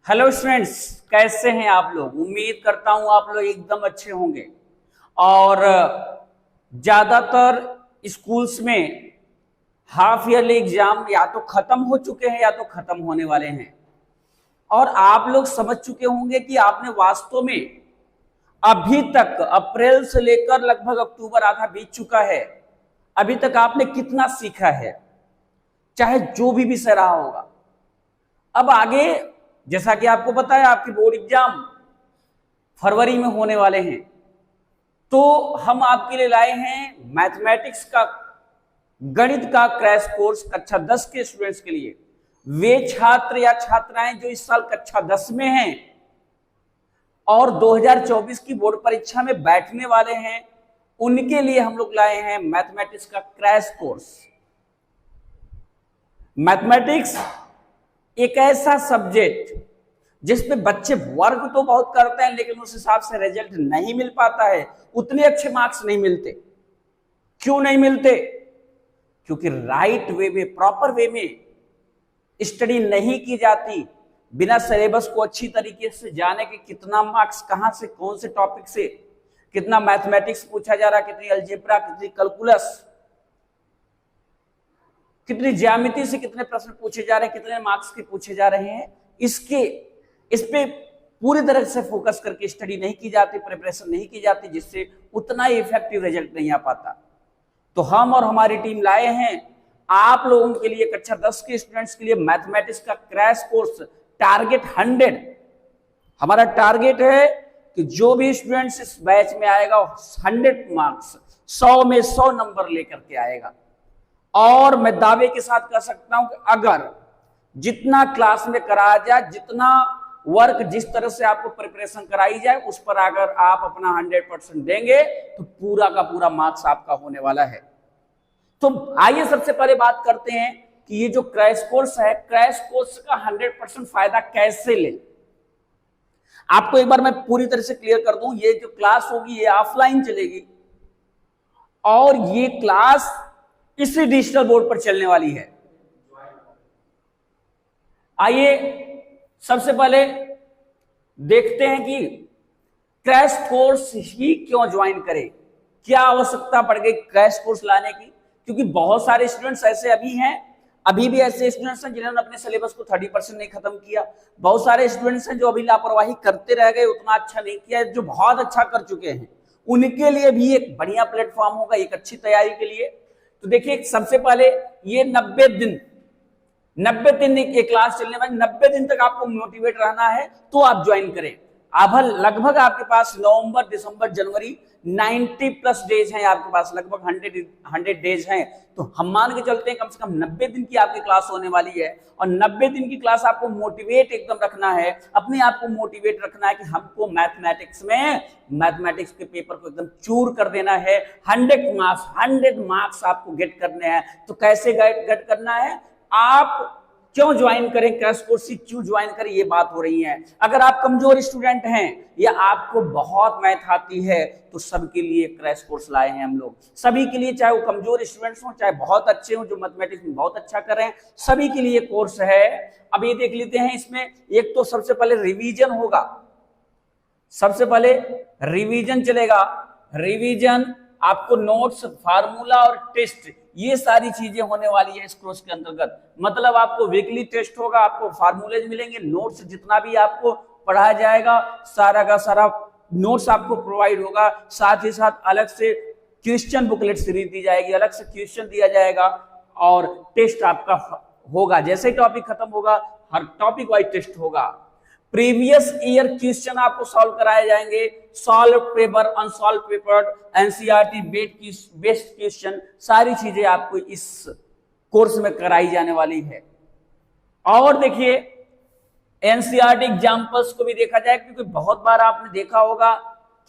Hello students, कैसे हैं आप लोग। उम्मीद करता हूं आप लोग एकदम अच्छे होंगे। और ज्यादातर स्कूल्स में हाफ ईयरली एग्जाम या तो खत्म हो चुके हैं या तो खत्म होने वाले हैं। और आप लोग समझ चुके होंगे कि आपने वास्तव में अभी तक अप्रैल से लेकर लगभग अक्टूबर आधा बीत चुका है, अभी तक आपने कितना सीखा है, चाहे जो भी विषय रहा होगा। अब आगे जैसा कि आपको पता है आपके बोर्ड एग्जाम फरवरी में होने वाले हैं, तो हम आपके लिए लाए हैं मैथमेटिक्स का, गणित का क्रैश कोर्स कक्षा 10 के स्टूडेंट्स के लिए। वे छात्र या छात्राएं जो इस साल कक्षा 10 में हैं और 2024 की बोर्ड परीक्षा में बैठने वाले हैं, उनके लिए हम लोग लाए हैं मैथमेटिक्स का क्रैश कोर्स। मैथमेटिक्स एक ऐसा सब्जेक्ट जिसमें बच्चे वर्क तो बहुत करते हैं लेकिन उस हिसाब से रिजल्ट नहीं मिल पाता है, उतने अच्छे मार्क्स नहीं मिलते। क्यों नहीं मिलते? क्योंकि राइट वे में, प्रॉपर वे में स्टडी नहीं की जाती। बिना सिलेबस को अच्छी तरीके से जाने के कितना मार्क्स कहां से, कौन से टॉपिक से कितना मैथमेटिक्स पूछा जा रहा है, कितनी अलजेब्रा, कितनी कैलकुलस, कितनी ज्यामिति से कितने प्रश्न पूछे जा रहे हैं, कितने मार्क्स के पूछे जा रहे हैं, इस पे पूरी तरह से फोकस करके स्टडी नहीं की जाती, प्रिपरेशन नहीं की जाती, जिससे उतना ही इफेक्टिव रिजल्ट नहीं आ पाता। तो हम और हमारी टीम लाए हैं आप लोगों के लिए, कक्षा 10 के स्टूडेंट्स के लिए मैथमेटिक्स का क्रैश कोर्स। टारगेट 100, हमारा टारगेट है कि जो भी स्टूडेंट्स इस बैच में आएगा 100 मार्क्स, 100 में 100 नंबर लेकर के आएगा। और मैं दावे के साथ कह सकता हूं कि अगर जितना क्लास में कराया जाए, जितना वर्क, जिस तरह से आपको प्रिपरेशन कराई जाए, उस पर अगर आप अपना 100% देंगे तो पूरा का पूरा मार्क्स आपका होने वाला है। तो आइए सबसे पहले बात करते हैं कि ये जो क्रैश कोर्स है, क्रैश कोर्स का 100% फायदा कैसे ले। आपको एक बार मैं पूरी तरह से क्लियर कर दूं, ये जो क्लास होगी ये ऑफलाइन चलेगी और ये क्लास इसी डिजिटल बोर्ड पर चलने वाली है। आइए सबसे पहले देखते हैं कि क्रैश कोर्स ही क्यों ज्वाइन करें, क्या आवश्यकता पड़ गई क्रैश कोर्स लाने की। क्योंकि बहुत सारे स्टूडेंट्स ऐसे अभी भी ऐसे स्टूडेंट्स हैं जिन्होंने अपने सिलेबस को 30% नहीं खत्म किया। बहुत सारे स्टूडेंट्स हैं जो अभी लापरवाही करते रह गए, उतना अच्छा नहीं किया, जो बहुत अच्छा कर चुके हैं। उनके लिए भी एक बढ़िया प्लेटफॉर्म होगा, एक अच्छी तैयारी के लिए। तो देखिए, सबसे पहले ये 90 दिन एक क्लास चलने वाली, 90 दिन तक आपको मोटिवेट रहना है तो आप ज्वाइन करें। अब लगभग आपके पास नवंबर, दिसंबर, जनवरी 90+ डेज हैं आपके पास, लगभग 100 डेज हैं। तो हम मान के चलते हैं कम से कम 90 दिन की आपकी क्लास होने वाली है। और 90 दिन की क्लास आपको मोटिवेट एकदम रखना है, अपने आप को मोटिवेट रखना है कि हमको मैथमेटिक्स के पेपर को एकदम चूर कर देना है। 100 मार्क्स आपको गेट करने हैं। तो कैसे गेट करना है, आप क्यों ज्वाइन करें क्रैश कोर्स, क्यों ज्वाइन करें, ये बात हो रही है। अगर आप कमजोर स्टूडेंट हैं या आपको बहुत मैथ आती है तो सबके लिए क्रैश कोर्स लाए हैं हम लोग। सभी के लिए, चाहे वो कमजोर स्टूडेंट्स हो चाहे बहुत अच्छे हो, जो मैथमेटिक्स में बहुत अच्छा कर रहे हैं, सभी के लिए कोर्स है। अब ये देख लेते हैं, इसमें एक तो सबसे पहले रिवीजन होगा, सबसे पहले रिवीजन चलेगा। रिवीजन, आपको नोट्स, फार्मूला और टेस्ट, ये सारी चीजें होने वाली है इस कोर्स के अंतर्गत। मतलब आपको वीकली टेस्ट होगा, आपको फार्मूलेज मिलेंगे, नोट्स जितना भी आपको पढ़ाया जाएगा सारा का सारा नोट्स आपको प्रोवाइड होगा। साथ ही साथ अलग से क्वेश्चन बुकलेट सीरीज दी जाएगी, अलग से क्वेश्चन दिया जाएगा और टेस्ट आपका होगा। जैसे टॉपिक खत्म होगा हर टॉपिक वाइज टेस्ट होगा। प्रीवियस ईयर क्वेश्चन आपको सॉल्व कराए जाएंगे, solved paper, unsolved paper, NCERT based question, सारी चीजें आपको इस कोर्स में कराई जाने वाली है। और देखिए, एनसीईआरटी एग्जाम्पल्स को भी देखा जाए, क्योंकि बहुत बार आपने देखा होगा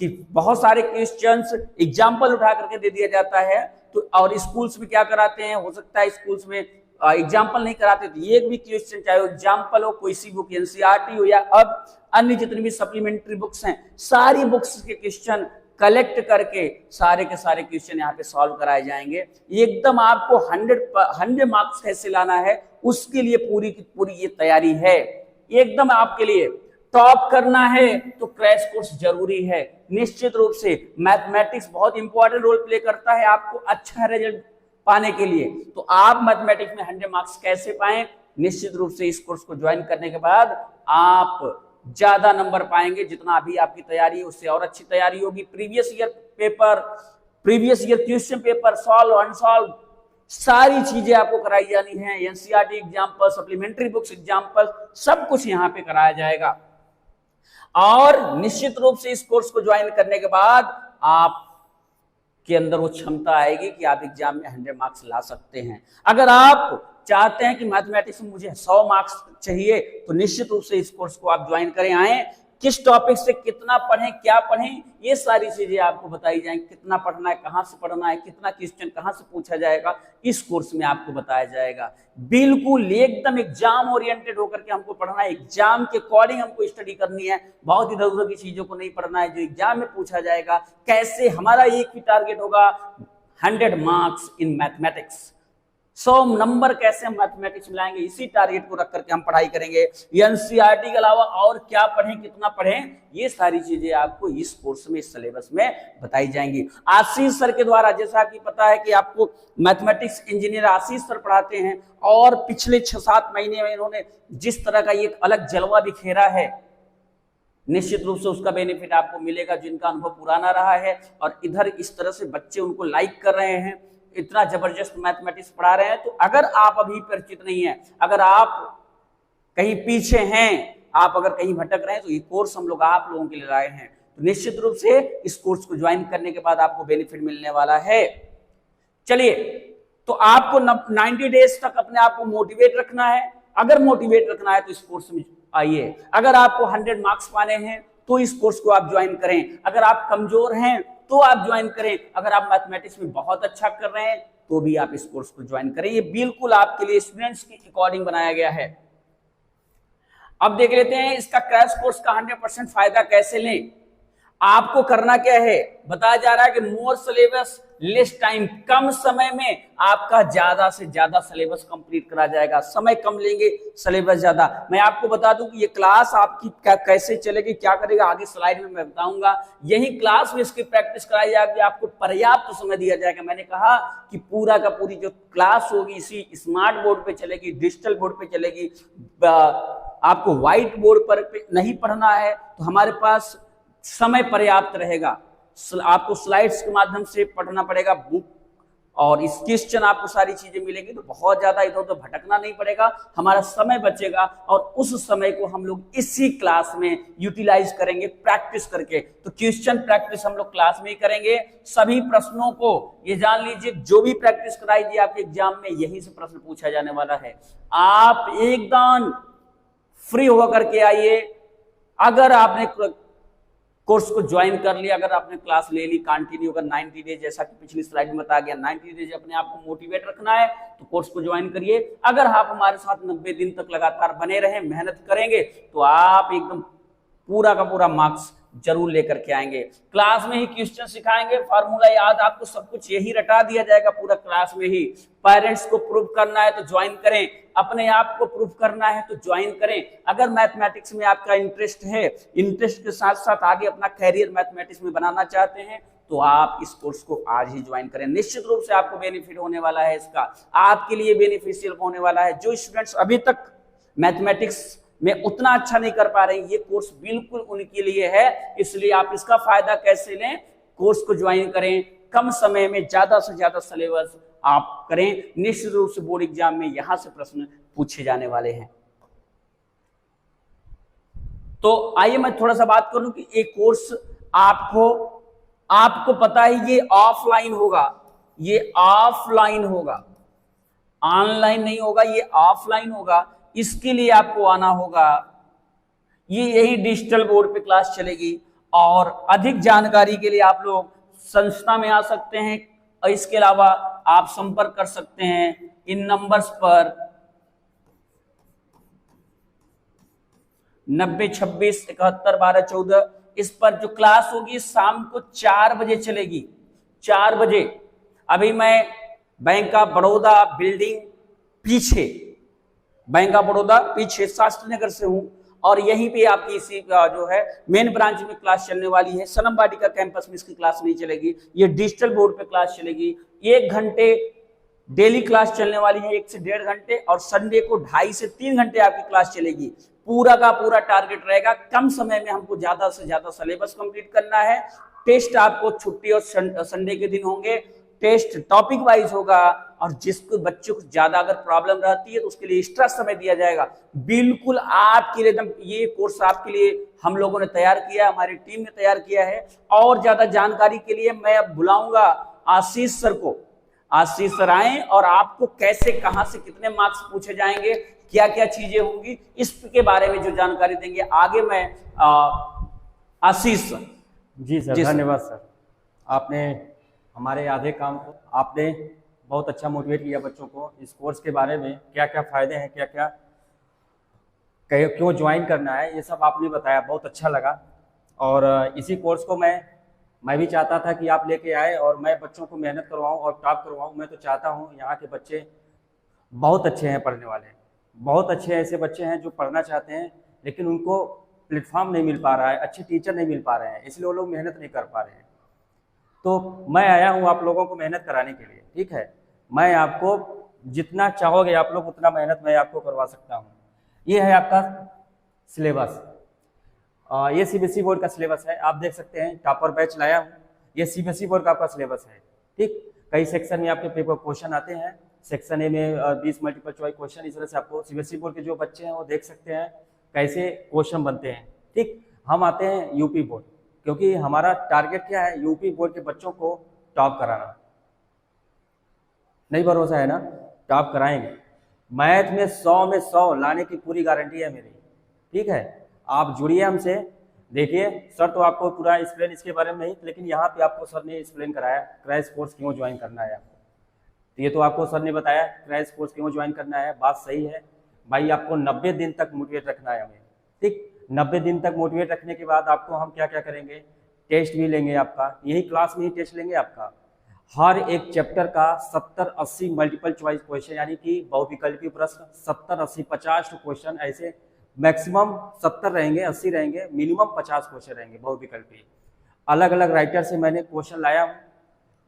कि बहुत सारे क्वेश्चंस एग्जाम्पल उठा करके दे दिया जाता है। तो और स्कूल्स में क्या कराते हैं, हो सकता है स्कूल्स में एग्जाम्पल नहीं कराते, तो ये भी क्वेश्चन, चाहे एग्जाम्पल हो, कोई सी बुक एनसीईआरटी हो या अब अन्य जितनी भी सप्लीमेंट्री बुक्स हैं, सारी बुक्स के क्वेश्चन कलेक्ट करके सारे के सारे क्वेश्चन यहाँ पे सॉल्व कराए जाएंगे। एकदम आपको 100 मार्क्स कैसे लाना है उसके लिए पूरी की पूरी ये तैयारी है। एकदम आपके लिए टॉप करना है तो क्रैश कोर्स जरूरी है। निश्चित रूप से मैथमेटिक्स बहुत इंपॉर्टेंट रोल प्ले करता है आपको अच्छा रिजल्ट पाने के लिए। तो आप मैथमेटिक्स में 100 मार्क्स कैसे पाएं? निश्चित रूप से इस कोर्स को ज्वाइन करने के बाद आप ज्यादा नंबर पाएंगे। जितना अभी आपकी तैयारी है उससे और अच्छी तैयारी होगी। Previous year paper, previous year question paper, solved unsolved सारी चीजें आपको कराई जानी है। NCERT example, supplementary books example, सब कुछ यहाँ पे कराया जाएगा। और निश्चित रूप से इस कोर्स को ज्वाइन करने के बाद आप के अंदर वो क्षमता आएगी कि आप एग्जाम में 100 मार्क्स ला सकते हैं। अगर आप चाहते हैं कि मैथमेटिक्स में मुझे 100 मार्क्स चाहिए तो निश्चित रूप से इस कोर्स को आप ज्वाइन करें। आए किस टॉपिक से कितना पढ़ें, क्या पढ़ें, ये सारी चीजें आपको बताई जाएंगी। कितना पढ़ना है, कहां से पढ़ना है, कितना क्वेश्चन कहां से पूछा जाएगा, इस कोर्स में आपको बताया जाएगा। बिल्कुल एकदम एग्जाम ओरिएंटेड होकर के हमको पढ़ना है। एग्जाम के अकॉर्डिंग हमको स्टडी करनी है। बहुत इधर उधर की चीजों को नहीं पढ़ना है जो एग्जाम में पूछा जाएगा। कैसे हमारा एक ही टारगेट होगा 100 मार्क्स इन मैथमेटिक्स। 100 नंबर कैसे हम मैथमेटिक्स में लाएंगे, इसी टारगेट को रख करके हम पढ़ाई करेंगे। एनसीईआरटी के अलावा और क्या पढ़ें, कितना पढ़ें, ये सारी चीजें आपको इस कोर्स में, इस सिलेबस में बताई जाएंगी। आशीष सर के द्वारा, जैसा कि पता है कि आपको मैथमेटिक्स इंजीनियर आशीष सर पढ़ाते हैं और पिछले 6-7 महीने में इन्होंने जिस तरह का एक अलग जलवा बिखेरा है, निश्चित रूप से उसका बेनिफिट आपको मिलेगा जिनका अनुभव पुराना रहा है। और इधर इस तरह से बच्चे उनको लाइक कर रहे हैं, इतना जबरदस्त मैथमेटिक्स पढ़ा रहे हैं। तो अगर आप अभी परिचित नहीं है, अगर आप कहीं पीछे हैं, आप अगर कहीं भटक रहे हैं, तो ये कोर्स हम लोग आप लोगों के लिए लाए हैं। तो निश्चित रूप से इस कोर्स को ज्वाइन करने के बाद आपको बेनिफिट मिलने वाला है। चलिए, तो आपको 90 डेज तक अपने आप को मोटिवेट रखना है। अगर मोटिवेट रखना है तो इस कोर्स में आइए। अगर आपको 100 मार्क्स पाने हैं तो इस कोर्स को आप ज्वाइन करें। अगर आप कमजोर हैं तो आप ज्वाइन करें। अगर आप मैथमेटिक्स में बहुत अच्छा कर रहे हैं तो भी आप इस कोर्स को ज्वाइन करें। ये बिल्कुल आपके लिए स्टूडेंट्स के अकॉर्डिंग बनाया गया है। अब देख लेते हैं इसका क्रैश कोर्स का 100% फायदा कैसे लें। आपको करना क्या है, बताया जा रहा है कि मोर सिलेबस लेस टाइम, कम समय में आपका ज्यादा से ज्यादा सिलेबस कंप्लीट करा जाएगा। समय कम लेंगे, सिलेबस ज्यादा। मैं आपको बता दूं कि ये क्लास आपकी कैसे चलेगी, क्या करेगा, आगे स्लाइड में मैं बताऊंगा। यही क्लास में इसकी प्रैक्टिस कराई जाएगी, आपको पर्याप्त समय दिया जाएगा। मैंने कहा कि पूरा का पूरी जो क्लास होगी इसी स्मार्ट बोर्ड पे चलेगी, डिजिटल बोर्ड पे चलेगी। आपको व्हाइट बोर्ड पर नहीं पढ़ना है तो हमारे पास समय पर्याप्त रहेगा। आपको स्लाइड्स के माध्यम से पढ़ना पड़ेगा, बुक और इस क्वेश्चन आपको सारी चीजें मिलेंगी, तो बहुत ज्यादा इधर उधर भटकना नहीं पड़ेगा, हमारा समय बचेगा। और उस समय को हम लोग इसी क्लास में यूटिलाइज करेंगे प्रैक्टिस करके। तो क्वेश्चन प्रैक्टिस हम लोग क्लास में ही करेंगे। सभी प्रश्नों को ये जान लीजिए, जो भी प्रैक्टिस कराई जाए आपके एग्जाम में यहीं से प्रश्न पूछा जाने वाला है। आप एकदम फ्री होकर के आइए। अगर आपने कोर्स को ज्वाइन कर लिया, अगर आपने क्लास ले ली कंटिन्यू, अगर 90 डेज, जैसा कि पिछली स्लाइड में बताया गया 90 डेज अपने आप को मोटिवेट रखना है तो कोर्स को ज्वाइन करिए। अगर आप हमारे साथ 90 दिन तक लगातार बने रहें, मेहनत करेंगे तो आप एकदम पूरा का पूरा मार्क्स जरूर लेकर के आएंगे। क्लास में ही क्वेश्चन सिखाएंगे, फार्मूला याद, आपको सब कुछ यही रटा दिया जाएगा पूरा क्लास में ही। पेरेंट्स को प्रूफ करना है तो ज्वाइन करें, अपने आप को प्रूफ करना है तो ज्वाइन करें। अगर मैथमेटिक्स में आपका इंटरेस्ट है, इंटरेस्ट के साथ साथ आगे अपना कैरियर मैथमेटिक्स में बनाना चाहते हैं तो आप इस कोर्स को आज ही ज्वाइन करें। निश्चित रूप से आपको बेनिफिट होने वाला है, इसका आपके लिए बेनिफिशियल होने वाला है। जो स्टूडेंट्स अभी तक मैथमेटिक्स में उतना अच्छा नहीं कर पा रहे हैं, ये कोर्स बिल्कुल उनके लिए है। इसलिए आप इसका फायदा कैसे लें, कोर्स को ज्वाइन करें, कम समय में ज्यादा से ज्यादा सिलेबस आप करें। निश्चित रूप से बोर्ड एग्जाम में यहां से प्रश्न पूछे जाने वाले हैं। तो आइए मैं थोड़ा सा बात करूं कि एक कोर्स आपको पता है ये ऑफलाइन होगा, ये ऑफलाइन होगा, ऑनलाइन नहीं होगा, ये ऑफलाइन होगा। इसके लिए आपको आना होगा, ये यही डिजिटल बोर्ड पे क्लास चलेगी। और अधिक जानकारी के लिए आप लोग संस्था में आ सकते हैं और इसके अलावा आप संपर्क कर सकते हैं इन नंबर्स पर 90 26 71 12 14। इस पर जो क्लास होगी शाम को 4 बजे चलेगी, 4 बजे। अभी मैं बैंक ऑफ बड़ौदा बिल्डिंग पीछे, बैंक ऑफ बड़ौदा पीछे शास्त्री नगर से हूं और यहीं पे आपकी इसी जो है मेन ब्रांच में क्लास चलने वाली है। सनम वाटिका कैंपस में इसकी क्लास नहीं चलेगी, ये डिजिटल बोर्ड पे क्लास चलेगी। 1 घंटे डेली क्लास चलने वाली है, 1 से 1.5 घंटे, और संडे को 2.5 से 3 घंटे आपकी क्लास चलेगी। पूरा का पूरा टारगेट रहेगा कम समय में हमको ज्यादा से ज्यादा सिलेबस कंप्लीट करना है। टेस्ट आपको छुट्टी और संडे के दिन होंगे, टेस्ट टॉपिक वाइज होगा, और जिसको बच्चों को ज्यादा अगर प्रॉब्लम रहती है तो उसके लिए एक्स्ट्रा समय दिया जाएगा। बिल्कुल आपके लिए एकदम ये कोर्स आपके लिए हम लोगों ने तैयार किया, हमारी टीम ने तैयार किया है। और ज्यादा जानकारी के लिए मैं अब बुलाऊंगा आशीष सर को। आशीष सर आए और आपको कैसे, कहां से कितने मार्क्स पूछे जाएंगे, क्या क्या चीजें होंगी, इसके बारे में जो जानकारी देंगे। आगे मैं आशीष सर। जी सर, धन्यवाद सर। आपने हमारे आधे काम को आपने बहुत अच्छा मोटिवेट किया बच्चों को इस कोर्स के बारे में, क्या क्या फ़ायदे हैं, क्या क्या क्यों ज्वाइन करना है, ये सब आपने बताया, बहुत अच्छा लगा। और इसी कोर्स को मैं भी चाहता था कि आप लेके आए और मैं बच्चों को मेहनत करवाऊं और टॉप करवाऊं। मैं तो चाहता हूं, यहाँ के बच्चे बहुत अच्छे हैं पढ़ने वाले, बहुत अच्छे ऐसे बच्चे हैं जो पढ़ना चाहते हैं लेकिन उनको प्लेटफॉर्म नहीं मिल पा रहा है, अच्छे टीचर नहीं मिल पा रहे हैं, इसलिए वो लोग मेहनत नहीं कर पा रहे हैं। तो मैं आया हूँ आप लोगों को मेहनत कराने के लिए, ठीक है। मैं आपको जितना चाहोगे आप लोग उतना मेहनत मैं आपको करवा सकता हूँ। ये है आपका सिलेबस, ये सीबीएसई बोर्ड का सिलेबस है, आप देख सकते हैं। टॉपर बैच लाया हूँ, ये सीबीएसई बोर्ड का आपका सिलेबस है, ठीक। कई सेक्शन में आपके पेपर क्वेश्चन आते हैं। सेक्शन ए में 20 मल्टीपल चॉइस क्वेश्चन, इस तरह से आपको सीबीएसई बोर्ड के जो बच्चे हैं वो देख सकते हैं कैसे क्वेश्चन बनते हैं, ठीक। हम आते हैं यूपी बोर्ड, क्योंकि हमारा टारगेट क्या है, यूपी बोर्ड के बच्चों को टॉप कराना। नहीं भरोसा है ना, टॉप कराएंगे। मैथ में 100 में 100 लाने की पूरी गारंटी है मेरी, ठीक है। आप जुड़िए हमसे, देखिए। सर तो आपको पूरा एक्सप्लेन इसके बारे में नहीं, लेकिन यहाँ पे आपको सर ने एक्सप्लेन कराया क्रैश कोर्स क्यों ज्वाइन करना है आपको। तो ये तो आपको सर ने बताया क्रैश कोर्स क्यों ज्वाइन करना है, बात सही है भाई। आपको 90 दिन तक मोटिवेट रखना है हमें, ठीक। 90 दिन तक मोटिवेट रखने के बाद आपको हम क्या क्या करेंगे, टेस्ट भी लेंगे आपका, यही क्लास में ही टेस्ट लेंगे आपका। हर एक चैप्टर का 70-80 मल्टीपल चॉइस क्वेश्चन, यानी कि बहुविकल्पी प्रश्न 70-80 50 क्वेश्चन, ऐसे मैक्सिमम 70 रहेंगे, 80 रहेंगे, मिनिमम 50 क्वेश्चन रहेंगे बहुविकल्पी। अलग अलग राइटर से मैंने क्वेश्चन लाया हूँ,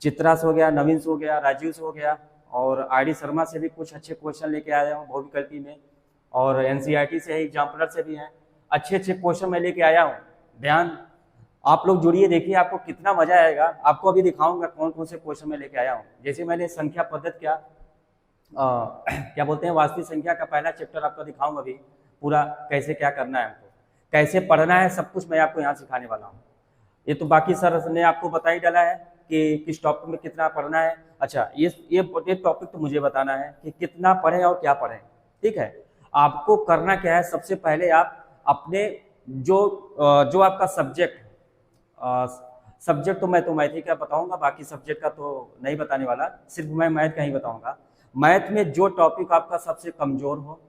चित्रा से हो गया, नवीन से हो गया, राजीव से हो गया, और आईडी शर्मा से भी कुछ अच्छे क्वेश्चन लेके आया हूँ बहुविकल्पी में, और एनसीईआरटी से है, एग्जाम्पलर से भी हैं, अच्छे अच्छे क्वेश्चन मैं लेके आया हूँ। ध्यान, आप लोग जुड़िए, देखिए आपको कितना मजा आएगा। आपको अभी दिखाऊंगा कौन कौन से क्वेश्चन मैं लेके आया हूँ। जैसे मैंने संख्या पद्धति क्या बोलते हैं, वास्तविक संख्या का पहला चैप्टर आपको दिखाऊंगा अभी, पूरा कैसे क्या करना है हमको, कैसे पढ़ना है, सब कुछ मैं आपको यहाँ सिखाने वाला हूँ। ये तो बाकी सर ने आपको बता ही डाला है कि किस टॉपिक में कितना पढ़ना है। अच्छा, ये टॉपिक तो मुझे बताना है कि कितना पढ़ें और क्या पढ़ें, ठीक है। आपको करना क्या है, सबसे पहले आप अपने जो आपका सब्जेक्ट तो मैं तो मैथ ही का बताऊंगा, बाकी सब्जेक्ट का तो नहीं बताने वाला, सिर्फ मैं मैथ का ही बताऊंगा। मैथ में जो टॉपिक आपका सबसे कमजोर हो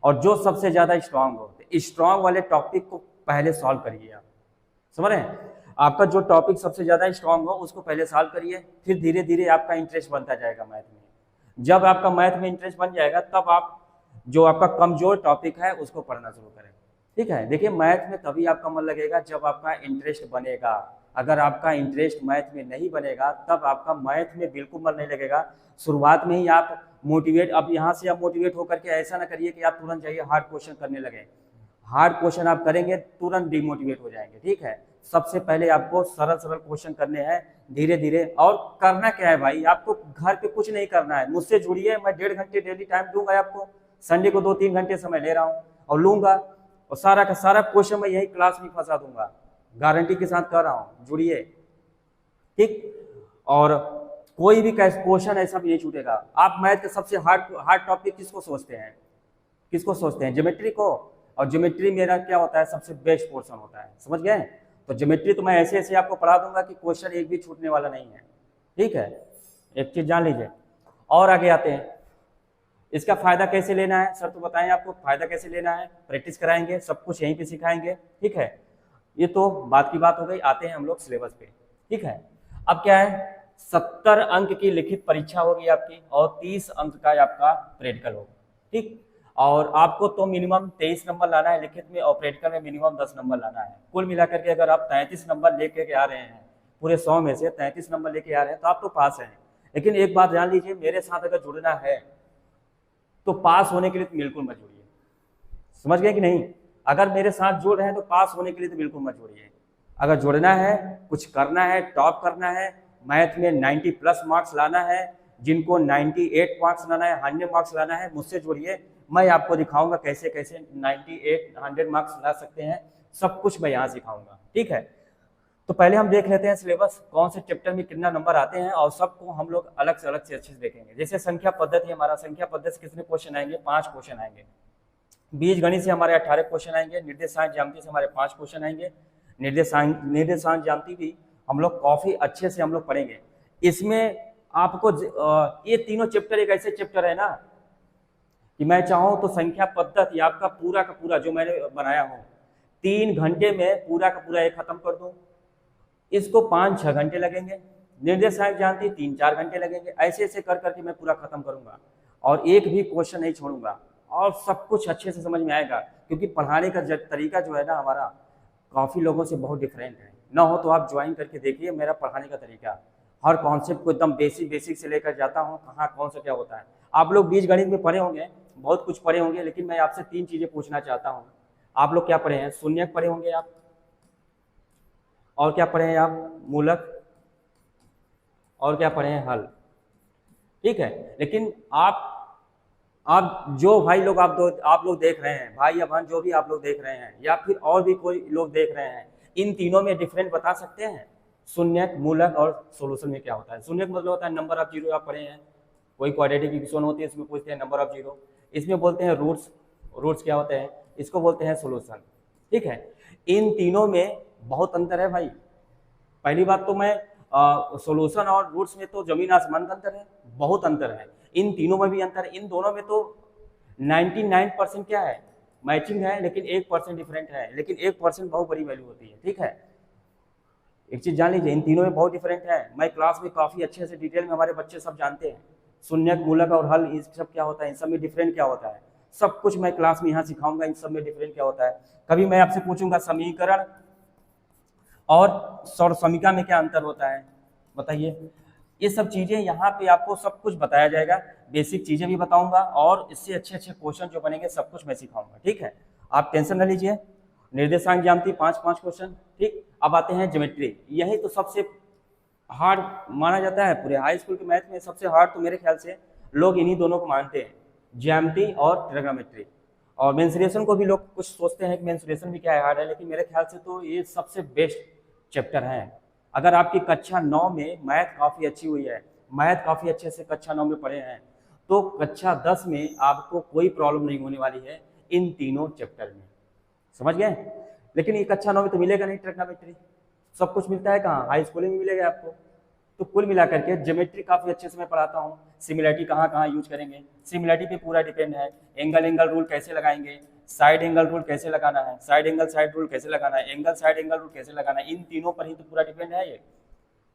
और जो सबसे ज्यादा स्ट्रांग हो, तो स्ट्रांग वाले टॉपिक को पहले सॉल्व करिए आप, समझ रहे हैं। आपका जो टॉपिक सबसे ज्यादा स्ट्रांग हो उसको पहले सॉल्व करिए, फिर धीरे धीरे आपका इंटरेस्ट बनता जाएगा मैथ में। जब आपका मैथ में इंटरेस्ट बन जाएगा तब आप जो आपका कमजोर टॉपिक है उसको पढ़ना शुरू करें, ठीक है। देखिए, मैथ में तभी आपका मन लगेगा जब आपका इंटरेस्ट बनेगा। अगर आपका इंटरेस्ट मैथ में नहीं बनेगा तब आपका मैथ में बिल्कुल मन नहीं लगेगा। शुरुआत में ही आप मोटिवेट, अब यहाँ से आप मोटिवेट होकर के ऐसा ना करिए कि आप तुरंत जाइए हार्ड क्वेश्चन करने लगे। हार्ड क्वेश्चन आप करेंगे तुरंत डिमोटिवेट हो जाएंगे, ठीक है। सबसे पहले आपको सरल सरल क्वेश्चन करने हैं धीरे धीरे। और करना क्या है भाई, आपको घर पे कुछ नहीं करना है, मुझसे जुड़िए, मैं 1.5 घंटे डेली टाइम दूंगा आपको। संडे को 2-3 घंटे समय ले रहा हूँ और लूंगा, और सारा का सारा क्वेश्चन मैं यही क्लास में फंसा दूंगा, गारंटी के साथ कर रहा हूँ, जुड़िए, ठीक। और कोई भी क्वेश्चन ऐसा भी नहीं छूटेगा। आप मैथ का सबसे हार्ड टॉपिक किसको सोचते हैं, ज्योमेट्री को। और ज्योमेट्री मेरा क्या होता है, सबसे बेस्ट पोर्शन होता है, समझ गए। तो ज्योमेट्री तो मैं ऐसे ऐसे आपको पढ़ा दूंगा कि क्वेश्चन एक भी छूटने वाला नहीं है, ठीक है। एक चीज जान लीजिए। और आगे आते हैं, इसका फायदा कैसे लेना है, सर तो बताएं आपको फायदा कैसे लेना है, प्रैक्टिस कराएंगे, सब कुछ यहीं पे सिखाएंगे, ठीक है। ये तो बात की बात हो गई। आते हैं हम लोग सिलेबस पे, ठीक है। अब क्या है, 70 अंक की लिखित परीक्षा होगी आपकी और 30 अंक का आपका प्रैक्टिकल होगा, ठीक। और आपको तो मिनिमम 23 नंबर लाना है लिखित में, और प्रैक्टिकल में मिनिमम 10 नंबर लाना है। कुल मिलाकर के अगर आप 33 नंबर लेके के आ रहे हैं, पूरे 100 में से 33 नंबर लेके आ रहे हैं, तो आप तो पास हैं। लेकिन एक बात जान लीजिए, मेरे साथ अगर जुड़ना है तो पास होने के लिए तो बिल्कुल मत जुड़िए। समझ गए कि नहीं? अगर मेरे साथ जुड़ रहे हैं तो पास होने के लिए तो बिल्कुल मत जुड़िए। अगर जुड़ना है, कुछ करना है, टॉप करना है, मैथ में 90 प्लस मार्क्स लाना है, जिनको 98 मार्क्स लाना है, 100 मार्क्स लाना है, मुझसे जुड़िए। मैं आपको दिखाऊंगा कैसे कैसे 98 100 मार्क्स ला सकते हैं, सब कुछ मैं यहाँ सिखाऊंगा। ठीक है, तो पहले हम देख लेते हैं सिलेबस, कौन से चैप्टर में कितना नंबर आते हैं, और सबको हम लोग अलग से अच्छे से देखेंगे। जैसे संख्या पद्धति, हमारा संख्या पद्धति से कितने क्वेश्चन आएंगे? 5 क्वेश्चन आएंगे। बीज गणित से हमारे 18 क्वेश्चन आएंगे। निर्देशांक ज्यामिति से हमारे 5 क्वेश्चन आएंगे। निर्देशांक ज्यामिति भी हम लोग काफी अच्छे से हम लोग पढ़ेंगे। इसमें आपको ये तीनों चैप्टर एक ऐसे चैप्टर है ना कि मैं चाहूं तो संख्या पद्धति आपका पूरा का पूरा जो मैंने बनाया हूं 3 घंटे में पूरा का पूरा एक खत्म कर दूं। इसको 5-6 घंटे लगेंगे। निर्देशांक ज्यामिति 3-4 घंटे लगेंगे। ऐसे ऐसे कर करके मैं पूरा खत्म करूंगा, और एक भी क्वेश्चन नहीं छोड़ूंगा, और सब कुछ अच्छे से समझ में आएगा। क्योंकि पढ़ाने का तरीका जो है ना हमारा, काफ़ी लोगों से बहुत डिफरेंट है। ना हो तो आप ज्वाइन करके देखिए मेरा पढ़ाने का तरीका। हर कॉन्सेप्ट को एकदम बेसिक से लेकर जाता हूँ, कहाँ कौन सा क्या होता है। आप लोग बीजगणित में पढ़े होंगे, बहुत कुछ पढ़े होंगे, लेकिन मैं आपसे 3 चीज़ें पूछना चाहता हूँ। आप लोग क्या पढ़े हैं? शून्यक पढ़े होंगे आप, और क्या पढ़े हैं आप? मूलक, और क्या पढ़े हैं? हल। ठीक है, लेकिन आप जो भाई लोग आप लोग देख रहे हैं, भाई या बहन जो भी आप लोग देख रहे हैं, या फिर और भी कोई लोग देख रहे हैं, इन तीनों में डिफरेंट बता सकते हैं? शून्यक, मूलक और सोल्यूशन में क्या होता है? शून्यक मतलब होता है नंबर ऑफ जीरो। आप पढ़े हैं, कोई क्वाड्रेटिक इक्वेशन होती है, इसमें पूछते हैं नंबर ऑफ जीरो। इसमें बोलते हैं रूट्स क्या होते हैं? इसको बोलते हैं सोल्यूशन। ठीक है, इन तीनों में बहुत अंतर है भाई। पहली बात तो मैं सोल्यूशन और रूट्स में तो जमीन आसमान का अंतर है, बहुत अंतर है। इन तीनों में भी अंतर है। इन दोनों में तो 99% क्या है? मैचिंग है, लेकिन 1% डिफरेंट है। लेकिन 1% बहुत बड़ी वैल्यू होती है। ठीक है, एक चीज जान लीजिए, इन तीनों में बहुत डिफरेंट है। मैं क्लास में काफी अच्छे से डिटेल में, हमारे बच्चे सब जानते हैं शून्यक, मूलक और हल, इन सब क्या होता है, इन सब में डिफरेंट क्या होता है, सब कुछ मैं क्लास में यहाँ सिखाऊंगा। इन सब में डिफरेंट क्या होता है। कभी मैं आपसे पूछूंगा समीकरण और समीकरण में क्या अंतर होता है, बताइए। ये सब चीजें यहाँ पे आपको सब कुछ बताया जाएगा। बेसिक चीजें भी बताऊंगा, और इससे अच्छे अच्छे क्वेश्चन जो बनेंगे सब कुछ मैं सिखाऊंगा। ठीक है, आप टेंशन न लीजिए। निर्देशांक ज्यामिति 5 क्वेश्चन। ठीक, अब आते हैं ज्योमेट्री। यही तो सबसे हार्ड माना जाता है पूरे हाई स्कूल के मैथ में। सबसे हार्ड तो मेरे ख्याल से लोग इन्हीं दोनों को मानते हैं, ज्यामिति और ट्रिग्नोमेट्री। और मेंसुरेशन को भी लोग कुछ सोचते हैं कि मेंसुरेशन भी क्या है, हार्ड है, लेकिन मेरे ख्याल से तो ये सबसे बेस्ट चैप्टर है। अगर आपकी कक्षा 9 में मैथ काफ़ी अच्छी हुई है, मैथ काफ़ी अच्छे से कक्षा 9 में पढ़े हैं, तो कक्षा 10 में आपको कोई प्रॉब्लम नहीं होने वाली है इन तीनों चैप्टर में। समझ गए? लेकिन ये कक्षा 9 में तो मिलेगा नहीं ट्रिग्नोमेट्री। सब कुछ मिलता है कहाँ? हाई स्कूल में मिलेगा आपको। तो कुल मिलाकर के ज्योमेट्री काफ़ी अच्छे से मैं पढ़ाता हूँ। सिमिलरिटी कहाँ कहाँ यूज करेंगे, सिमिलरिटी पे पूरा डिपेंड है। एंगल रूल कैसे लगाएंगे, साइड एंगल रूल कैसे लगाना है, साइड रूल कैसे लगाना है, एंगल साइड एंगल रूल कैसे लगाना है, इन तीनों पर ही तो पूरा डिपेंड है ये।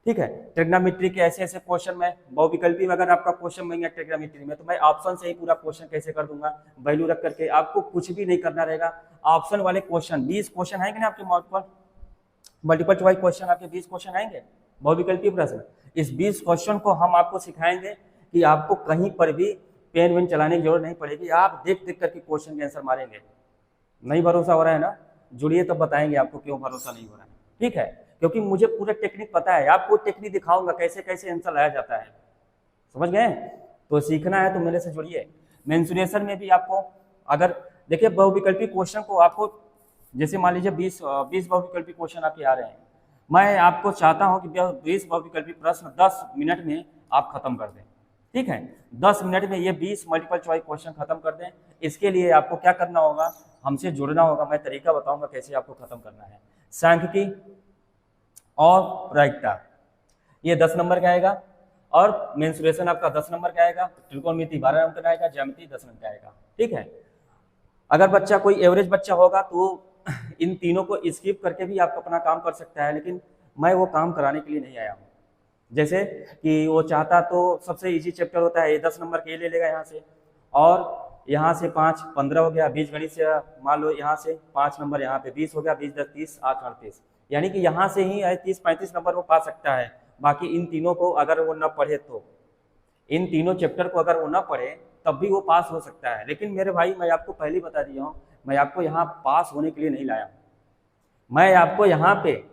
ठीक है, ट्रिग्नोमेट्री के ऐसे ऐसे क्वेश्चन में, बहुविकल्पी में अगर आपका क्वेश्चन बनेगा ट्रिग्नोमेट्री में, तो मैं ऑप्शन से ही पूरा क्वेश्चन कैसे कर दूंगा, वैल्यू रख करके। आपको कुछ भी नहीं करना रहेगा। ऑप्शन वाले क्वेश्चन 20 क्वेश्चन आएंगे ना आपके मॉक पर, मल्टीपल चॉइस क्वेश्चन आपके 20 क्वेश्चन आएंगे, बहुविकल्पी प्रश्न। इस 20 क्वेश्चन को हम आपको सिखाएंगे कि आपको कहीं पर भी पेन वेन चलाने की जरूरत नहीं पड़ेगी। आप देख देख करके क्वेश्चन के आंसर मारेंगे। नहीं भरोसा हो रहा है ना, जुड़िए तब बताएंगे आपको क्यों भरोसा नहीं हो रहा है। ठीक है, क्योंकि मुझे पूरा टेक्निक पता है। आपको टेक्निक दिखाऊंगा कैसे कैसे आंसर लाया जाता है। समझ गए? तो सीखना है तो मेरे से जुड़िए। मेंसुरेशन में भी आपको, अगर देखिए बहुविकल्पी क्वेश्चन को आपको, जैसे मान लीजिए 20 बहुविकल्पी क्वेश्चन आपके आ रहे हैं, मैं आपको चाहता हूं कि 20 बहुविकल्पी प्रश्न 10 मिनट में आप खत्म कर दें। ठीक है, 10 मिनट में ये 20 मल्टीपल चॉइस क्वेश्चन खत्म कर दें। इसके लिए आपको क्या करना होगा, हमसे जुड़ना होगा। मैं तरीका बताऊंगा कैसे आपको खत्म करना है। सांख्यिकी और प्रायिकता ये 10 नंबर का आएगा, और मेंसुरेशन आपका 10 नंबर का आएगा, त्रिकोणमिति 12 नंबर का आएगा, ज्यामिति 10 नंबर का आएगा। ठीक है, अगर बच्चा कोई एवरेज बच्चा होगा तो इन तीनों को स्किप करके भी आप अपना काम कर सकता है, लेकिन मैं वो काम कराने के लिए नहीं आया हूँ। जैसे कि वो चाहता तो सबसे इजी चैप्टर होता है ये 10 नंबर के ले लेगा यहाँ से, और यहाँ से 5 15 हो गया, बीज गणित से मान लो यहाँ से 5 नंबर, यहाँ पे 20 हो गया, 20 10 30 8 38, यानी कि यहाँ से ही 30 35 नंबर वो पा सकता है। बाकी इन तीनों को अगर वो न पढ़े, तो इन तीनों चैप्टर को अगर वो न पढ़े तब भी वो पास हो सकता है। लेकिन मेरे भाई मैं आपको पहले बता दिया हूँ, मैं आपको यहाँ पास होने के लिए नहीं लाया हूँ, मैं आपको यहाँ पे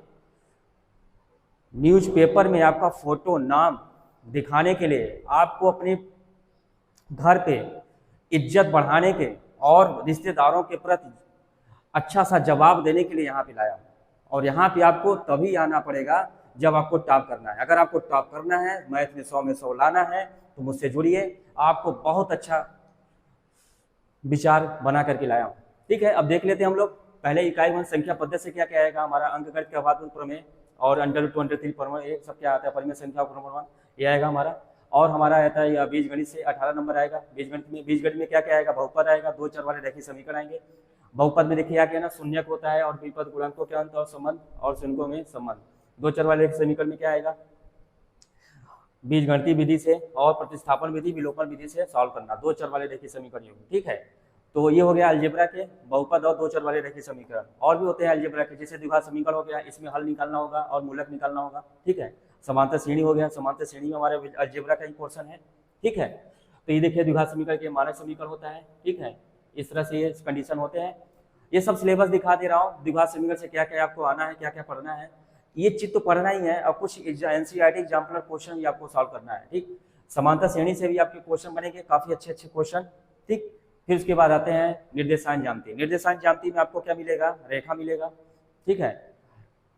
न्यूज़पेपर में आपका फोटो नाम दिखाने के लिए, आपको अपने घर पे इज्जत बढ़ाने के और रिश्तेदारों के प्रति अच्छा सा जवाब देने के लिए यहाँ पे लाया हूँ। और यहाँ पे आपको तभी आना पड़ेगा जब आपको टॉप करना है। अगर आपको टॉप करना है, मैथ में 100 में 100 लाना है, तो मुझसे जुड़िए, आपको बहुत अच्छा विचार बना करके लाया हूँ। ठीक है, अब देख लेते हैं हम लोग पहले इकाई 1 संख्या पद्धति से क्या क्या आएगा हमारा। अंकगणित के अभाज्य प्रमेय और अंडर रूट 23 प्रमेय, ये सब क्या आता है, परिमेय संख्या प्रमेय, ये आएगा हमारा। और हमारा आता है बीज गणित से 18 नंबर आएगा। बीज गणित में क्या क्या आएगा, बहुपद आएगा, 2 चर वाले रेखीय समीकरण आएंगे। बहुपद में देखिए क्या ना, शून्यक होता है और द्विपद गुणांकों के अंत और संबंध और शून्यों में संबंध। 2 चर वाले समीकरण में क्या आएगा, बीज गणितीय विधि से और प्रतिस्थापन विधि विलोपन विधि से सॉल्व करना, 2 चर वाले रेखीय समीकरण होंगे। ठीक है, तो ये हो गया अलजेब्रा के बहुपद और 2 चर वाले रेखीय समीकरण। और भी होते हैं अलजेब्रा के, जैसे द्विघात समीकरण हो गया, इसमें हल निकालना होगा और मूलक निकालना होगा। ठीक है, समांतर श्रेणी हो गया, समांतर श्रेणी में हमारे अलजेब्रा का ही पोर्शन है। ठीक है, तो ये देखिए द्विघात समीकरण के मानक समीकरण होता है। ठीक है, इस तरह से ये कंडीशन होते हैं। ये सब सिलेबस दिखा दे रहा हूँ, द्विघात समीकरण से क्या क्या आपको आना है, क्या क्या पढ़ना है। ये चीज तो पढ़ना ही है, और कुछ एनसीईआरटी एग्जाम्पलर क्वेश्चन भी आपको सॉल्व करना है। ठीक, समांतर श्रेणी से भी आपके क्वेश्चन बनेंगे, काफी अच्छे अच्छे क्वेश्चन। ठीक, फिर उसके बाद आते हैं निर्देशांक ज्यामिति। निर्देशांक ज्यामिति में आपको क्या मिलेगा, रेखा मिलेगा। ठीक है,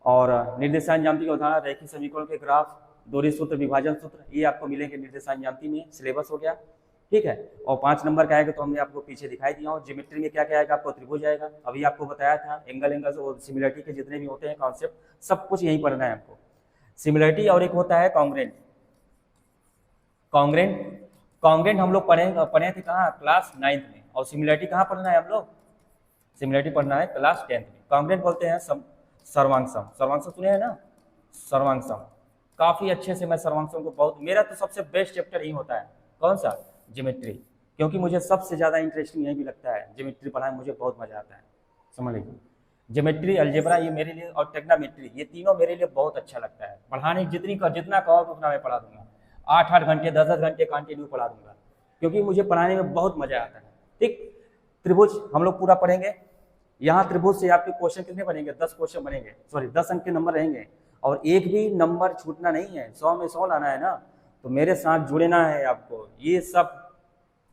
और निर्देशांक ज्यामिति का उदाहरण रेखीय समीकरण के ग्राफ, दोहरी सूत्र, विभाजन सूत्र, ये आपको मिलेंगे निर्देशांक ज्यामिति में। सिलेबस हो गया। ठीक है, और 5 नंबर का आएगा तो हमने आपको पीछे दिखाई दिया हूँ। ज्योमेट्री में क्या क्या आएगा, आपको त्रिभुज आएगा, अभी आपको बताया था। एंगल और सिमिलरिटी के जितने भी होते हैं कॉन्सेप्ट, सब कुछ यही पढ़ना है आपको। सिमिलरिटी और एक होता है कॉन्ग्रेंट। कॉन्ग्रेंट हम लोग पढ़े थे कहाँ, क्लास 9th में। और सिमिलरिटी कहाँ पढ़ना है हम लोग, सिमिलरिटी पढ़ना है क्लास 10th में। कॉन्ग्रेंट बोलते हैं सर्वांगसम। सर्वांगसम सुने हैं ना, सर्वांगसम काफी अच्छे से मैं सर्वांगसम को बहुत, मेरा तो सबसे बेस्ट चैप्टर ही होता है। कौन सा, ज्योमेट्री, क्योंकि मुझे सबसे ज्यादा इंटरेस्टिंग यही भी लगता है। ज्योमेट्री पढ़ाने मुझे बहुत मजा आता है, समझ लीजिए। ज्योमेट्री, अलजेब्रा ये मेरे लिए, और टेक्नोमेट्री, ये तीनों मेरे लिए बहुत अच्छा लगता है पढ़ाने। जितना कहो उतना मैं पढ़ा दूंगा, 8-8 घंटे 10-10 घंटे कंटिन्यू पढ़ा दूंगा, क्योंकि मुझे पढ़ाने में बहुत मजा आता है। ठीक, त्रिभुज हम लोग पूरा पढ़ेंगे। यहाँ त्रिभुज से आपके क्वेश्चन कितने बनेंगे, 10 क्वेश्चन बनेंगे, सॉरी 10 अंक के नंबर रहेंगे, और एक भी नंबर छूटना नहीं है, 100 में 100 लाना है ना। तो मेरे साथ जुड़ना है आपको, ये सब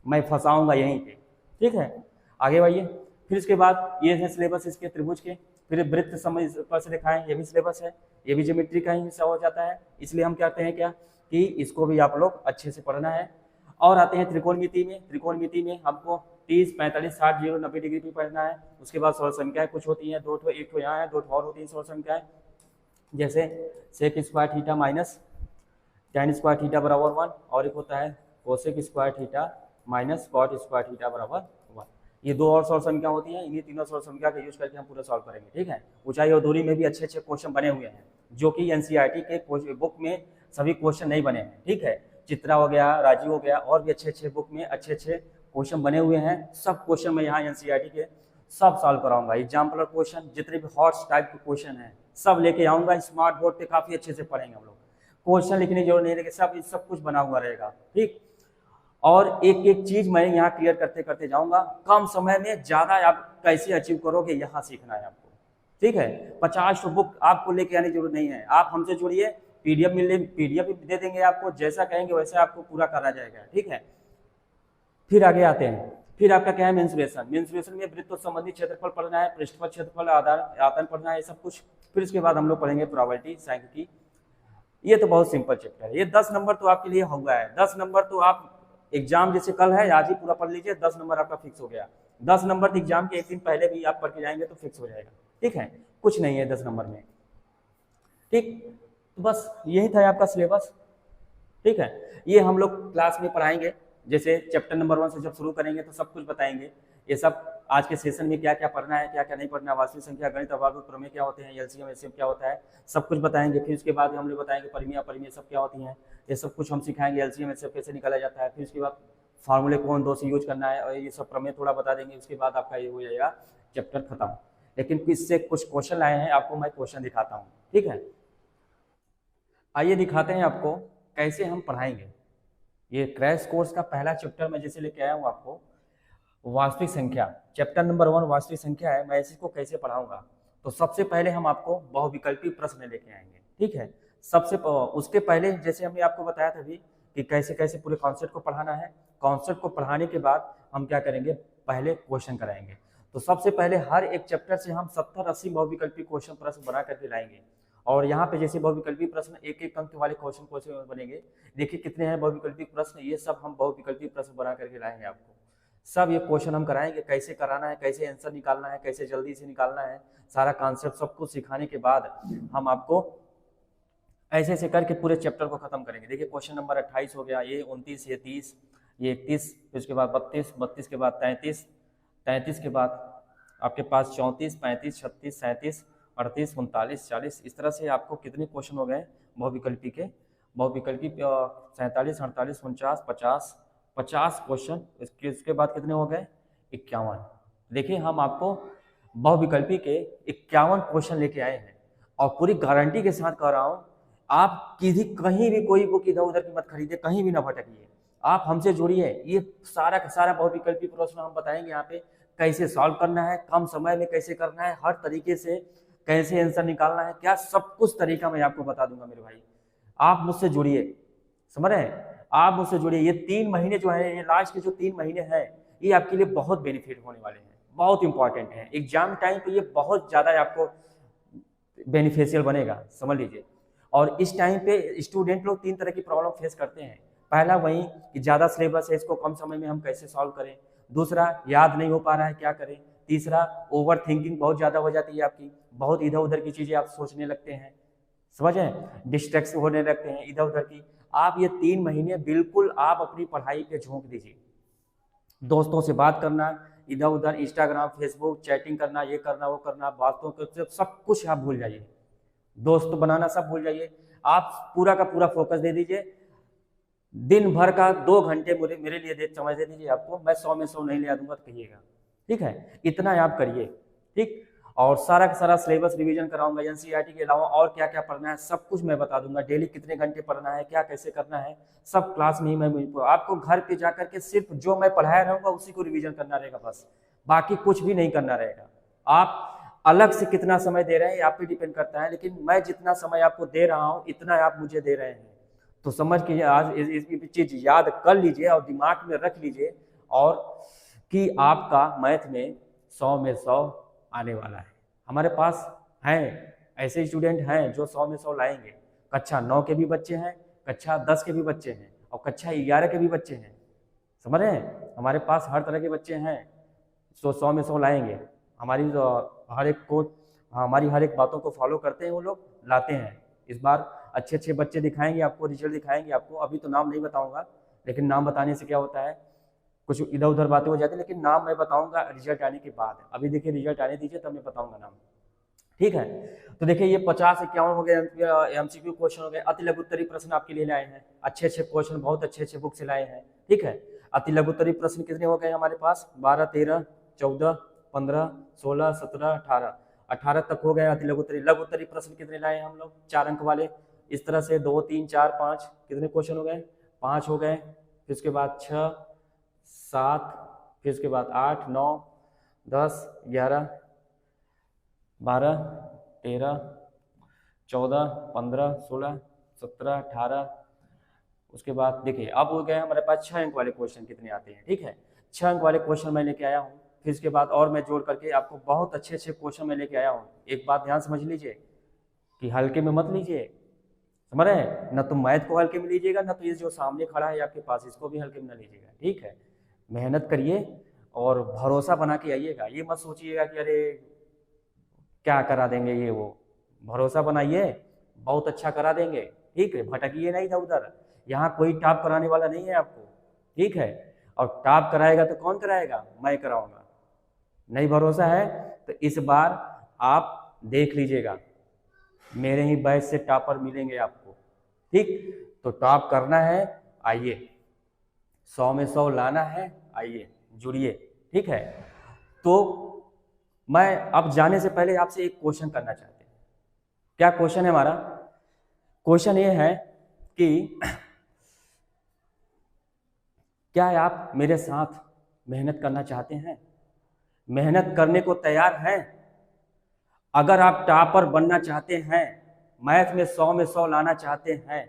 मैं फंसाऊंगा यहीं पे। ठीक है, आगे बढ़िए। फिर इसके बाद ये है सिलेबस इसके त्रिभुज के। फिर वृत्त समझ पर से दिखाएं, ये भी सिलेबस है, ये भी ज्योमेट्री का ही हिस्सा हो जाता है। इसलिए हम कहते हैं क्या कि इसको भी आप लोग अच्छे से पढ़ना है। और आते हैं त्रिकोणमिति में। त्रिकोणमिति में हमको 30, 45, 60, 0, 90 डिग्री भी पढ़ना है। उसके बाद सरल संख्याएं कुछ होती हैं, 2 ठो, 1 ठो यहाँ है, 2 ठो और होती हैं सरल संख्याएं, जैसे sec square theta minus tan square theta बराबर 1, और एक होता है cosec square theta minus cot square theta बराबर 1। ये 2 और सरल संख्या होती हैं, इन्हीं तीनों सरल संख्या का यूज करके हम पूरा सॉल्व करेंगे। ठीक है, ऊंचाई और दूरी में भी अच्छे अच्छे क्वेश्चन बने हुए हैं, जो कि एनसीईआरटी के बुक में सभी क्वेश्चन नहीं बने हैं। ठीक है, चित्रा हो गया, राजीव हो गया, और भी अच्छे अच्छे बुक में अच्छे अच्छे क्वेश्चन बने हुए हैं। सब क्वेश्चन मैं यहाँ एनसीईआरटी के सब सॉल्व कराऊंगा। एग्जाम्पलर क्वेश्चन, जितने भी हॉट टाइप के क्वेश्चन हैं सब लेके आऊंगा। स्मार्ट बोर्ड पे काफी अच्छे से पढ़ेंगे हम लोग, क्वेश्चन लिखने की जरूरत नहीं रहेगी, सब कुछ बना हुआ रहेगा। ठीक, और एक एक चीज मैं यहाँ क्लियर करते करते जाऊंगा। कम समय में ज्यादा आप कैसे अचीव करोगे, यहाँ सीखना है आपको। ठीक है, 50 बुक आपको लेके आने की जरूरत नहीं है, आप हमसे जुड़िए, पीडीएफ भी दे देंगे आपको, जैसा कहेंगे वैसा आपको पूरा करा जाएगा। ठीक है, फिर आगे आते हैं। फिर आपका क्या है, मेंसुरेशन। मेंसुरेशन में वृत्त संबंधी क्षेत्रफल पढ़ना है, पृष्ठफल, क्षेत्रफल, आयतन पढ़ना है, सब कुछ। फिर इसके बाद हम लोग पढ़ेंगे प्रोबेबिलिटी, सांख्यिकी। ये तो बहुत सिंपल चैप्टर है, ये 10 नंबर तो आपके लिए होगा है। 10 नंबर तो आप एग्जाम जैसे कल है, आज ही पूरा पढ़ लीजिए, 10 नंबर आपका फिक्स हो गया। 10 नंबर एग्जाम के एक दिन पहले भी आप पढ़ के जाएंगे तो फिक्स हो जाएगा। ठीक है, कुछ नहीं है 10 नंबर में। ठीक, तो बस यही था आपका सिलेबस। ठीक है, ये हम लोग क्लास में पढ़ाएंगे, जैसे चैप्टर नंबर 1 से जब शुरू करेंगे तो सब कुछ बताएंगे। ये सब आज के सेशन में क्या क्या पढ़ना है, क्या क्या नहीं पढ़ना, वास्तविक संख्या, गणित, अभाज्य प्रमेय क्या होते हैं, एलसीएम एचसीएम क्या होता है, सब कुछ बताएंगे। फिर उसके बाद हम लोग बताएंगे परिमेय अपरिमेय सब क्या होती हैं, ये सब कुछ हम सिखाएंगे। एलसीएम एचसीएम कैसे निकाला जाता है। फिर उसके बाद फार्मूले कौन दो से यूज करना है, और ये सब प्रमेय थोड़ा बता देंगे। उसके बाद आपका ये हो जाएगा चैप्टर खत्म। लेकिन इससे कुछ क्वेश्चन आए हैं, आपको मैं क्वेश्चन दिखाता हूँ, ठीक है। आइए दिखाते हैं आपको कैसे हम पढ़ाएंगे। ये क्रैश कोर्स का पहला चैप्टर मैं जैसे लेके आया हूँ आपको, वास्तविक संख्या, चैप्टर नंबर 1 वास्तविक संख्या है। मैं इसको कैसे पढ़ाऊंगा, तो सबसे पहले हम आपको बहुविकल्पी प्रश्न लेके आएंगे, ठीक है। उसके पहले जैसे हमने आपको बताया था अभी कि कैसे कैसे पूरे कॉन्सेप्ट को पढ़ाना है। कॉन्सेप्ट को पढ़ाने के बाद हम क्या करेंगे, पहले क्वेश्चन कराएंगे। तो सबसे पहले हर एक चैप्टर से हम 70-80 बहुविकल्पी क्वेश्चन प्रश्न बना करके लाएंगे। और यहाँ पे जैसे बहुविकल्पी प्रश्न एक एक अंक वाले क्वेश्चन बनेंगे। देखिए कितने हैं बहुविकल्पी प्रश्न, ये सब हम बहुविकल्पी प्रश्न बना करके लाएंगे आपको। सब ये क्वेश्चन हम कराएंगे, कैसे कराना है, कैसे आंसर निकालना है, कैसे जल्दी से निकालना है, सारा कॉन्सेप्ट सब कुछ सिखाने के बाद हम आपको ऐसे ऐसे करके पूरे चैप्टर को खत्म करेंगे। देखिए क्वेश्चन नंबर 28 हो गया, ये 29, ये 30, ये 31, उसके बाद 32, 32 के बाद 33, 33 के बाद आपके पास 34, 35, 36, 37, 38, 39, 40। इस तरह से आपको कितने क्वेश्चन हो गए बहुविकल्पी के, बहुविकल्पी 47, 48, 49, 50 क्वेश्चन। इसके बाद कितने हो गए 51। देखिए हम आपको बहुविकल्पी के 51 क्वेश्चन लेके आए हैं, और पूरी गारंटी के साथ कह रहा हूँ, आप कहीं भी कोई बुक इधर उधर की मत खरीदे, कहीं भी ना भटकिए, आप हमसे जुड़िए। ये सारा का सारा बहुविकल्पी प्रश्न हम बताएंगे यहाँ पे, कैसे सॉल्व करना है, कम समय में कैसे करना है, हर तरीके से कैसे आंसर निकालना है, क्या सब कुछ तरीका मैं आपको बता दूंगा मेरे भाई। आप मुझसे जुड़िए, समझ रहे हैं, आप मुझसे जुड़िए। ये 3 महीने जो है, ये लास्ट के जो 3 महीने हैं, ये आपके लिए बहुत बेनिफिट होने वाले हैं, बहुत इंपॉर्टेंट है। एग्जाम टाइम पे ये बहुत ज़्यादा आपको बेनिफिशियल बनेगा, समझ लीजिए। और इस टाइम पे स्टूडेंट लोग 3 तरह की प्रॉब्लम फेस करते हैं। पहला वही कि ज़्यादा सिलेबस है, इसको कम समय में हम कैसे सॉल्व करें। दूसरा, याद नहीं हो पा रहा है, क्या करें। तीसरा, ओवर थिंकिंग बहुत ज़्यादा हो जाती है आपकी, बहुत इधर उधर की चीज़ें आप सोचने लगते हैं, समझे, डिस्ट्रैक्ट होने लगते हैं इधर उधर की। आप ये 3 महीने बिल्कुल आप अपनी पढ़ाई पे झोंक दीजिए। दोस्तों से बात करना, इधर उधर इंस्टाग्राम, फेसबुक, चैटिंग करना, ये करना वो करना, बातों को सब कुछ आप भूल जाइए, दोस्त बनाना सब भूल जाइए। आप पूरा का पूरा फोकस दे दीजिए। दिन भर का 2 घंटे मेरे लिए समय दे दीजिए आपको। मैं 100 में 100 नहीं ले दूंगा तो कहिएगा, ठीक है। इतना आप करिए, ठीक। और सारा का सारा सिलेबस रिवीजन कराऊंगा, एनसीईआरटी के अलावा और क्या क्या पढ़ना है सब कुछ मैं बता दूंगा। डेली कितने घंटे पढ़ना है, क्या कैसे करना है, सब क्लास में ही मैं आपको घर पे जाकर के सिर्फ जो मैं पढ़ाया रहूंगा उसी को रिवीजन करना रहेगा, बस बाकी कुछ भी नहीं करना रहेगा। आप अलग से कितना समय दे रहे हैं आप पे डिपेंड करता है, लेकिन मैं जितना समय आपको दे रहा हूँ इतना आप मुझे दे रहे हैं, तो समझ के आज इसकी चीज याद कर लीजिए और दिमाग में रख लीजिए, और कि आपका मैथ में 100 में 100 आने वाला है। हमारे पास हैं ऐसे स्टूडेंट हैं जो 100 में 100 लाएंगे। कक्षा 9 के भी बच्चे हैं, कक्षा 10 के भी बच्चे हैं, और कक्षा 11 के भी बच्चे हैं, समझ रहे हैं। हमारे पास हर तरह के बच्चे हैं जो 100 में 100 लाएंगे। हमारी हर एक बातों को फॉलो करते हैं, वो लोग लाते हैं। इस बार अच्छे अच्छे बच्चे दिखाएंगे आपको, रिजल्ट दिखाएंगे आपको। अभी तो नाम नहीं बताऊंगा, लेकिन नाम बताने से क्या होता है, कुछ इधर उधर बातें हो जाती है, लेकिन नाम मैं बताऊंगा रिजल्ट आने के बाद। अभी देखिए रिजल्ट आने दीजिए तब मैं बताऊंगा नाम, ठीक है। तो देखिए ये 50-51 हो गए एमसीक्यू क्वेश्चन हो गए। अति लघुत्तरी प्रश्न आपके लिए लाए हैं, अच्छे अच्छे क्वेश्चन, बहुत अच्छे अच्छे बुक से लाए हैं, ठीक है। अति लघुत्तरी प्रश्न कितने हो गए हमारे पास, 12, 13, 14, 15, 16, 17, 18 तक हो गए अति लघुत्तरी। लघुत्तरी प्रश्न कितने लाए हम लोग, 4 अंक वाले। इस तरह से 2, 3, 4, 5 कितने क्वेश्चन हो गए, 5 हो गए। फिर उसके बाद 6, 7, फिर उसके बाद 8, 9, 10, 11, 12, 13, 14, 15, 16, 17, 18। उसके बाद देखिए अब हो गए हमारे पास 6 अंक वाले क्वेश्चन कितने आते हैं, ठीक है। 6 अंक वाले क्वेश्चन मैं लेके आया हूँ। फिर इसके बाद और मैं जोड़ करके आपको बहुत अच्छे अच्छे क्वेश्चन मैं लेके आया हूँ। एक बात ध्यान समझ लीजिए कि हल्के में मत लीजिए, समझ रहे हैं, ना तो मैथ को हल्के में लीजिएगा, ना तो ये जो सामने खड़ा है आपके पास इसको भी हल्के में ना लीजिएगा, ठीक है। मेहनत करिए और भरोसा बना के आइएगा। ये मत सोचिएगा कि अरे क्या करा देंगे ये वो, भरोसा बनाइए, बहुत अच्छा करा देंगे, ठीक है। भटकिए नहीं इधर उधर, यहाँ कोई टॉप कराने वाला नहीं है आपको, ठीक है। और टॉप कराएगा तो कौन कराएगा, मैं कराऊंगा। नहीं भरोसा है तो इस बार आप देख लीजिएगा, मेरे ही बैच से टॉपर मिलेंगे आपको, ठीक। तो टॉप करना है, आइए 100 में 100 लाना है, आइए जुड़िए, ठीक है। तो मैं अब जाने से पहले आपसे एक क्वेश्चन करना चाहते हैं। क्या क्वेश्चन है हमारा? क्वेश्चन ये है कि क्या आप मेरे साथ मेहनत करना चाहते हैं? मेहनत करने को तैयार हैं? अगर आप टॉपर बनना चाहते हैं, मैथ में 100 में 100 लाना चाहते हैं,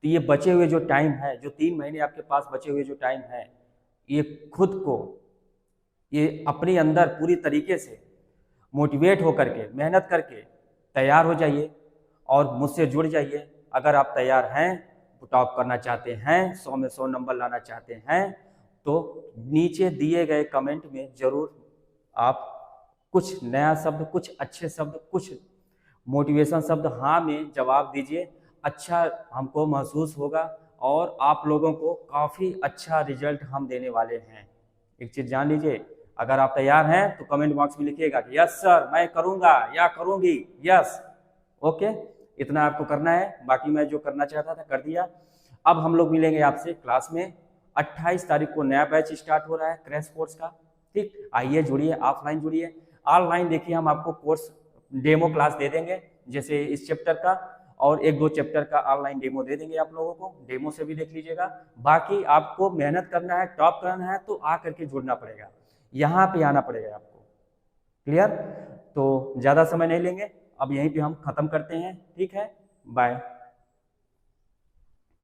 तो ये बचे हुए जो टाइम है, जो 3 महीने आपके पास बचे हुए जो टाइम है, ये खुद को, ये अपने अंदर पूरी तरीके से मोटिवेट होकर के मेहनत करके तैयार हो जाइए और मुझसे जुड़ जाइए। अगर आप तैयार हैं, टॉप करना चाहते हैं, 100 में 100 नंबर लाना चाहते हैं, तो नीचे दिए गए कमेंट में जरूर आप कुछ नया शब्द, कुछ अच्छे शब्द, कुछ मोटिवेशन शब्द हाँ में जवाब दीजिए। अच्छा हमको महसूस होगा और आप लोगों को काफ़ी अच्छा रिजल्ट हम देने वाले हैं। एक चीज़ जान लीजिए, अगर आप तैयार हैं तो कमेंट बॉक्स में लिखिएगा कि यस सर मैं करूँगा या करूँगी, यस, ओके। इतना आपको करना है, बाकी मैं जो करना चाहता था कर दिया। अब हम लोग मिलेंगे आपसे क्लास में। 28 तारीख को नया बैच स्टार्ट हो रहा है क्रैश कोर्स का, ठीक। आइए जुड़िए, ऑफलाइन जुड़िए, ऑनलाइन देखिए हम आपको कोर्स डेमो क्लास दे देंगे, जैसे इस चैप्टर का और 1-2 चैप्टर का ऑनलाइन डेमो दे देंगे आप लोगों को, डेमो से भी देख लीजिएगा। बाकी आपको मेहनत करना है, टॉप करना है, तो आ करके जुड़ना पड़ेगा, यहाँ पे आना पड़ेगा आपको, क्लियर। तो ज़्यादा समय नहीं लेंगे, अब यहीं पे हम ख़त्म करते हैं, ठीक है, बाय।